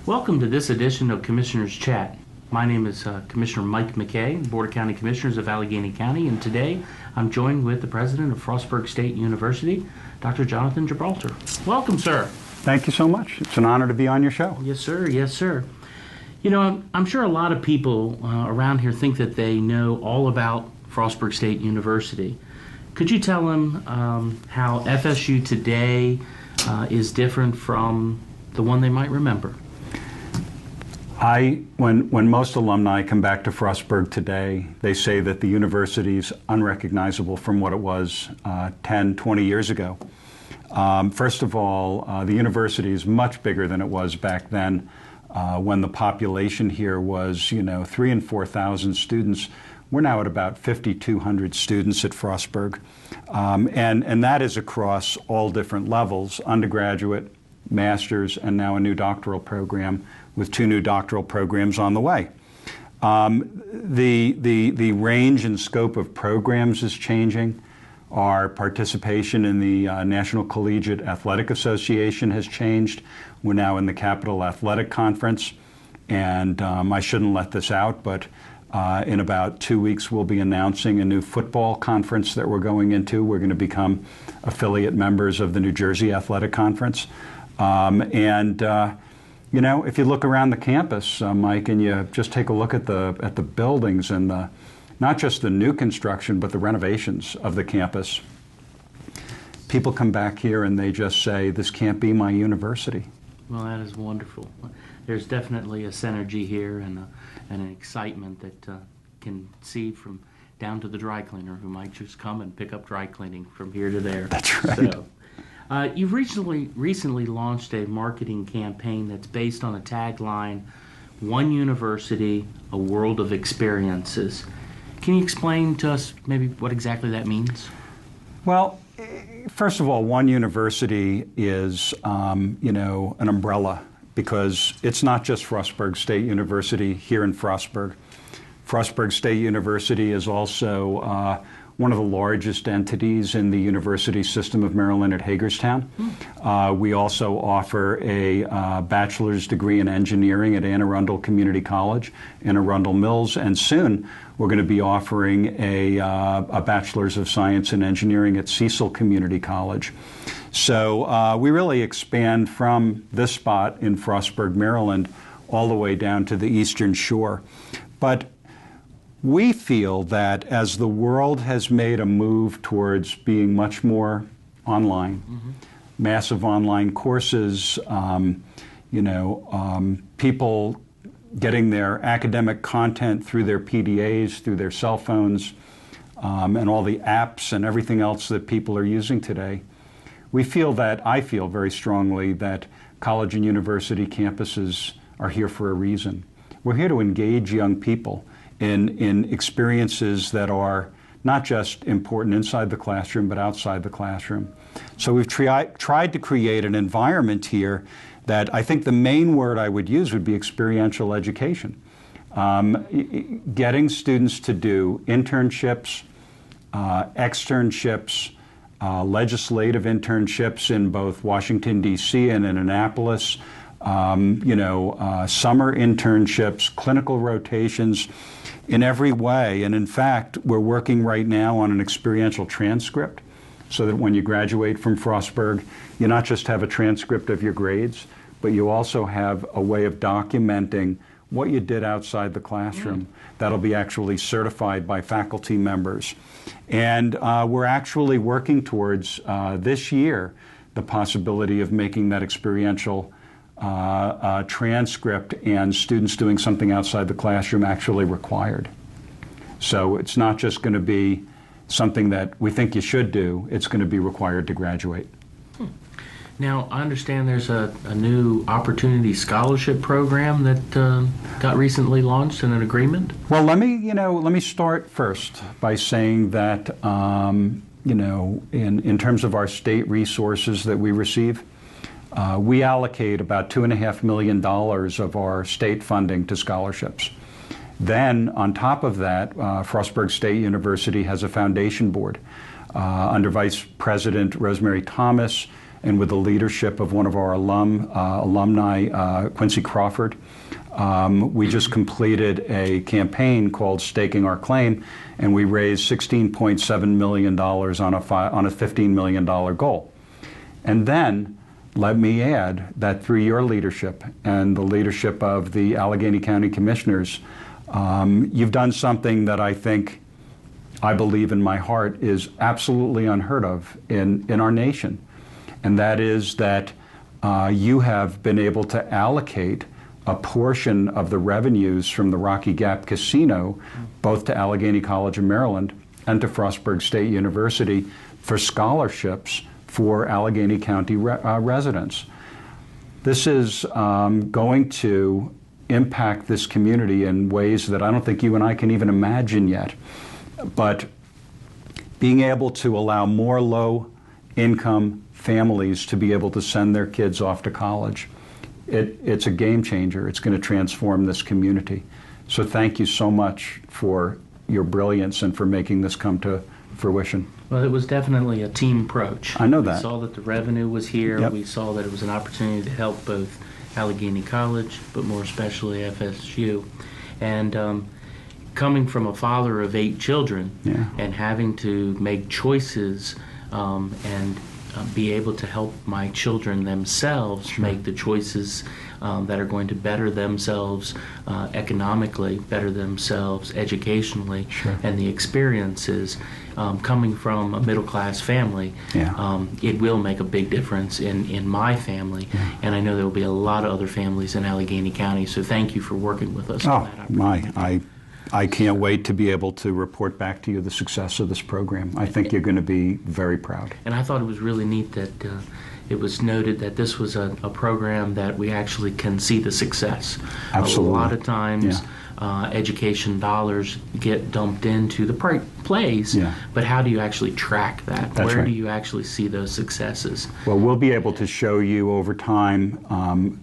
Welcome to this edition of Commissioner's Chat. My name is Commissioner Mike McKay, Board of County Commissioners of Allegheny County, and today I'm joined with the President of Frostburg State University, Dr. Jonathan Gibralter. Welcome, sir. Thank you so much. It's an honor to be on your show. Yes, sir. Yes, sir. You know, I'm sure a lot of people around here think that they know all about Frostburg State University. Could you tell them how FSU today is different from the one they might remember? When most alumni come back to Frostburg today, they say that the university is unrecognizable from what it was 10, 20 years ago. First of all, the university is much bigger than it was back then when the population here was, 3,000 and 4,000 students. We're now at about 5,200 students at Frostburg. And that is across all different levels, undergraduate, master's, and now a new doctoral program with 2 new doctoral programs on the way. The range and scope of programs is changing. Our participation in the National Collegiate Athletic Association has changed. We're now in the Capital Athletic Conference, and I shouldn't let this out, but in about 2 weeks we'll be announcing a new football conference that we're going into. We're going to become affiliate members of the New Jersey Athletic Conference. If you look around the campus, Mike, and you just take a look at the buildings and not just the new construction, but the renovations of the campus, people come back here and they just say, this can't be my university. Well, that is wonderful. There's definitely a synergy here and an excitement that can see from down to the dry cleaner who might just come and pick up dry cleaning from here to there. That's right. So, you've recently launched a marketing campaign that's based on a tagline, "One University, a World of Experiences." Can you explain to us maybe what exactly that means? Well, first of all, One University is, an umbrella, because it's not just Frostburg State University here in Frostburg. Frostburg State University is also one of the largest entities in the university system of Maryland at Hagerstown. We also offer a bachelor's degree in engineering at Anne Arundel Community College in Arundel Mills, and soon we're going to be offering a bachelor's of science in engineering at Cecil Community College. So we really expand from this spot in Frostburg, Maryland, all the way down to the Eastern Shore. But we feel that as the world has made a move towards being much more online, massive online courses, people getting their academic content through their PDAs, through their cell phones, and all the apps and everything else that people are using today, I feel very strongly that college and university campuses are here for a reason. We're here to engage young people in experiences that are not just important inside the classroom, but outside the classroom. So we've tried to create an environment here that I think the main word I would use would be experiential education. Getting students to do internships, externships, legislative internships in both Washington, D.C. and in Annapolis, summer internships, clinical rotations, in every way. And in fact, we're working right now on an experiential transcript so that when you graduate from Frostburg, you not just have a transcript of your grades, but you also have a way of documenting what you did outside the classroom. That'll be actually certified by faculty members. And we're actually working towards this year the possibility of making that experiential transcript and students doing something outside the classroom actually required. So it's not just going to be something that we think you should do, it's going to be required to graduate. Now, I understand there's a new Opportunity Scholarship Program that got recently launched in an agreement. Well, let me start first by saying that, in terms of our state resources that we receive, we allocate about $2.5 million of our state funding to scholarships. Then, on top of that, Frostburg State University has a foundation board under Vice President Rosemary Thomas and with the leadership of one of our alumni, Quincy Crawford. We just completed a campaign called Staking Our Claim, and we raised $16.7 million on a $15 million goal. And then, let me add that through your leadership and the leadership of the Allegheny County Commissioners, you've done something that I believe in my heart is absolutely unheard of in our nation. And that is that you have been able to allocate a portion of the revenues from the Rocky Gap Casino, both to Allegheny College of Maryland and to Frostburg State University, for scholarships for Allegheny County residents. This is going to impact this community in ways that I don't think you and I can even imagine yet. But being able to allow more low-income families to be able to send their kids off to college, it's a game changer. It's going to transform this community. So thank you so much for your brilliance and for making this come to fruition. Well, it was definitely a team approach. I know that. We saw that the revenue was here. Yep. We saw that it was an opportunity to help both Allegheny College, but more especially FSU. And coming from a father of 8 children, and having to make choices and be able to help my children themselves make the choices that are going to better themselves economically, better themselves educationally, and the experiences coming from a middle-class family, it will make a big difference in my family, and I know there will be a lot of other families in Allegheny County, so thank you for working with us on that. I can't wait to be able to report back to you the success of this program. I think you're going to be very proud. And I thought it was really neat that it was noted that this was a program that we actually can see the success. Absolutely. A lot of times education dollars get dumped into the plays, but how do you actually track that? Where do you actually see those successes? Well, we'll be able to show you over time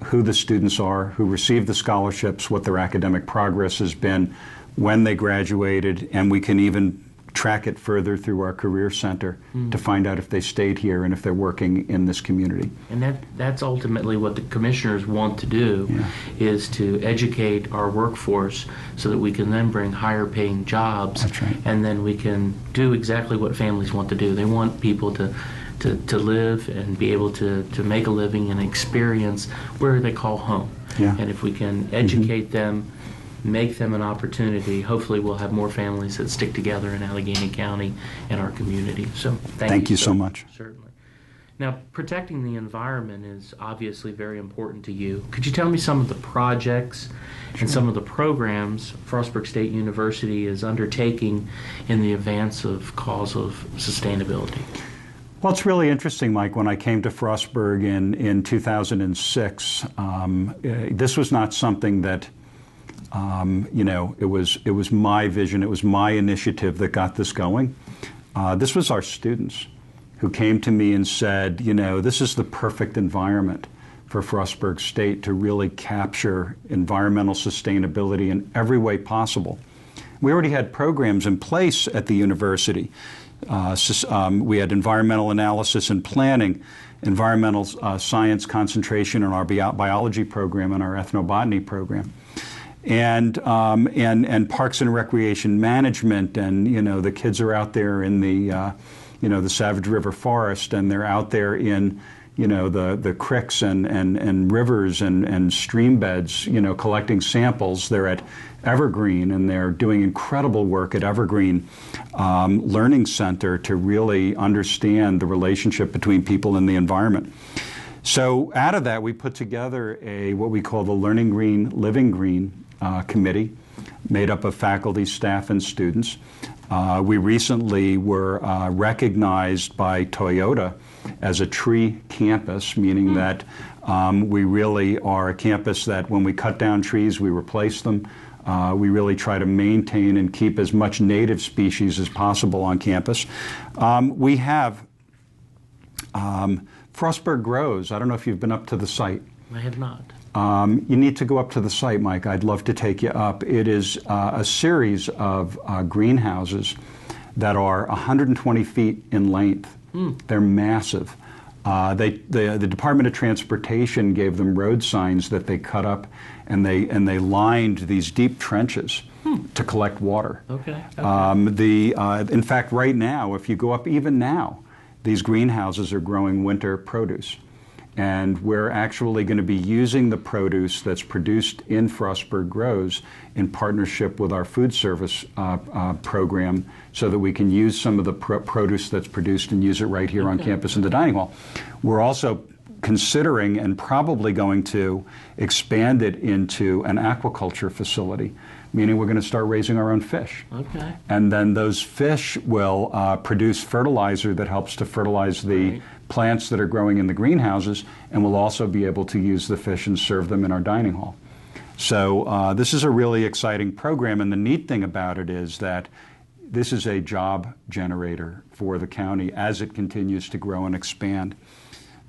who the students are, who received the scholarships, what their academic progress has been, when they graduated, and we can even track it further through our Career Center to find out if they stayed here and if they're working in this community. And that's ultimately what the commissioners want to do, is to educate our workforce so that we can then bring higher paying jobs. That's right. And then we can do exactly what families want to do. They want people to live and be able to make a living and experience where they call home. And if we can educate them, make them an opportunity, hopefully we'll have more families that stick together in Allegheny County and our community. So thank you so much. Certainly. Now, protecting the environment is obviously very important to you. Could you tell me some of the projects and some of the programs Frostburg State University is undertaking in the advance of cause of sustainability? Well, it's really interesting, Mike. When I came to Frostburg in 2006, this was not something that it was my vision, it was my initiative that got this going. This was our students who came to me and said, this is the perfect environment for Frostburg State to really capture environmental sustainability in every way possible. We already had programs in place at the university. We had environmental analysis and planning, environmental science concentration in our biology program and our ethnobotany program. And parks and recreation management, and the kids are out there in the Savage River Forest, and they're out there in the creeks and rivers and stream beds, collecting samples. They're at Evergreen, and they're doing incredible work at Evergreen Learning Center to really understand the relationship between people and the environment. So out of that, we put together what we call the Learning Green, Living Green committee, made up of faculty, staff, and students. We recently were recognized by Toyota as a tree campus, meaning that we really are a campus that when we cut down trees, we replace them. We really try to maintain and keep as much native species as possible on campus. We have Frostburg Grows. I don't know if you've been up to the site. I have not. You need to go up to the site, Mike. I'd love to take you up. It is a series of greenhouses that are 120 feet in length. They're massive. The Department of Transportation gave them road signs that they cut up, and they lined these deep trenches to collect water. Okay. In fact, right now, if you go up even now, these greenhouses are growing winter produce. And we're actually going to be using the produce that's produced in Frostburg Grows in partnership with our food service program, so that we can use some of the produce that's produced and use it right here on campus in the dining hall. We're also considering and probably going to expand it into an aquaculture facility, meaning we're going to start raising our own fish. Okay. And then those fish will produce fertilizer that helps to fertilize the plants that are growing in the greenhouses, and we'll also be able to use the fish and serve them in our dining hall. So this is a really exciting program, and the neat thing about it is that this is a job generator for the county as it continues to grow and expand.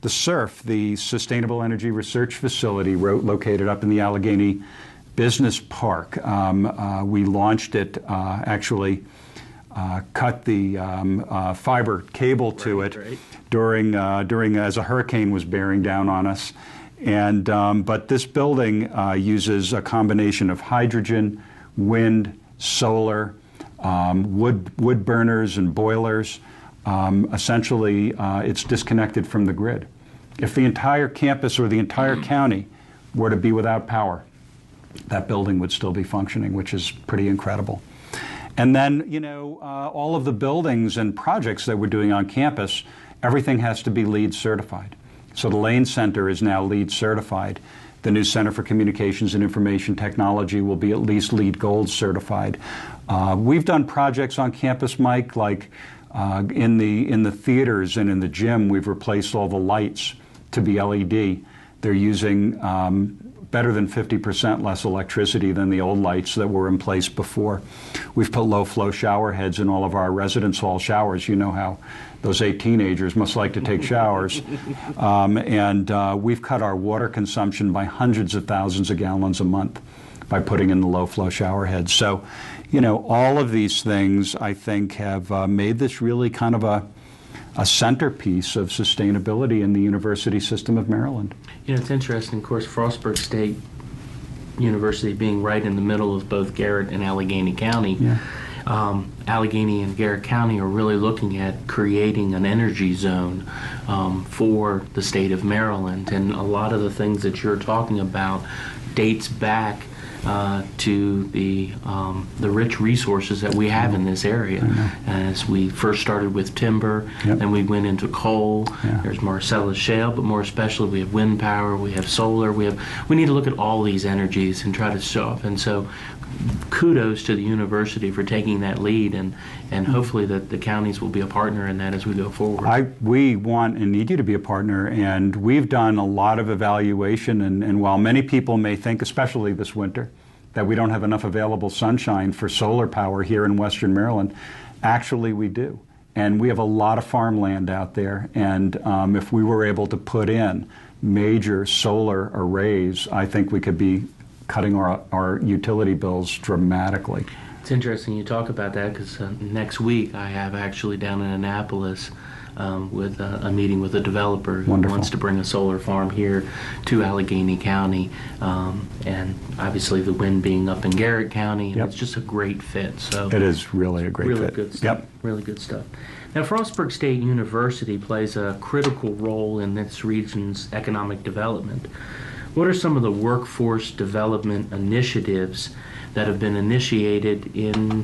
The SURF, the Sustainable Energy Research Facility, located up in the Allegheny Business Park, we launched it, cut the fiber cable to it during as a hurricane was bearing down on us. And but this building uses a combination of hydrogen, wind, solar, wood burners and boilers. Essentially, it's disconnected from the grid. If the entire campus or the entire county were to be without power, that building would still be functioning, which is pretty incredible. And then, you know, all of the buildings and projects that we're doing on campus, everything has to be LEED certified. So the Lane Center is now LEED certified. The new Center for Communications and Information Technology will be at least LEED Gold certified. We've done projects on campus, Mike, like in the theaters and in the gym, we've replaced all the lights to be LED. They're using better than 50% less electricity than the old lights that were in place before. We've put low-flow shower heads in all of our residence hall showers. You know how those 8 teenagers must like to take showers. We've cut our water consumption by hundreds of thousands of gallons a month by putting in the low-flow shower heads. So, you know, all of these things, I think, have made this really kind of a centerpiece of sustainability in the university system of Maryland. You know, it's interesting, of course, Frostburg State University being right in the middle of both Garrett and Allegheny County. Yeah. Allegheny and Garrett County are really looking at creating an energy zone for the state of Maryland. And a lot of the things that you're talking about dates back to the rich resources that we have in this area. As we first started with timber, then we went into coal. There's Marcellus shale, but more especially we have wind power, we have solar. We need to look at all these energies and try to show up. And so, kudos to the university for taking that lead, and hopefully that the counties will be a partner in that as we go forward. We want and need you to be a partner, and we've done a lot of evaluation, and while many people may think, especially this winter, that we don't have enough available sunshine for solar power here in Western Maryland, actually we do. And we have a lot of farmland out there, and if we were able to put in major solar arrays, I think we could be cutting our utility bills dramatically. It's interesting you talk about that, because next week I have actually down in Annapolis with a meeting with a developer who wants to bring a solar farm here to Allegheny County, and obviously the wind being up in Garrett County, and it's just a great fit. So it is really a great fit. Really good stuff. Really good stuff. Now, Frostburg State University plays a critical role in this region's economic development. What are some of the workforce development initiatives that have been initiated in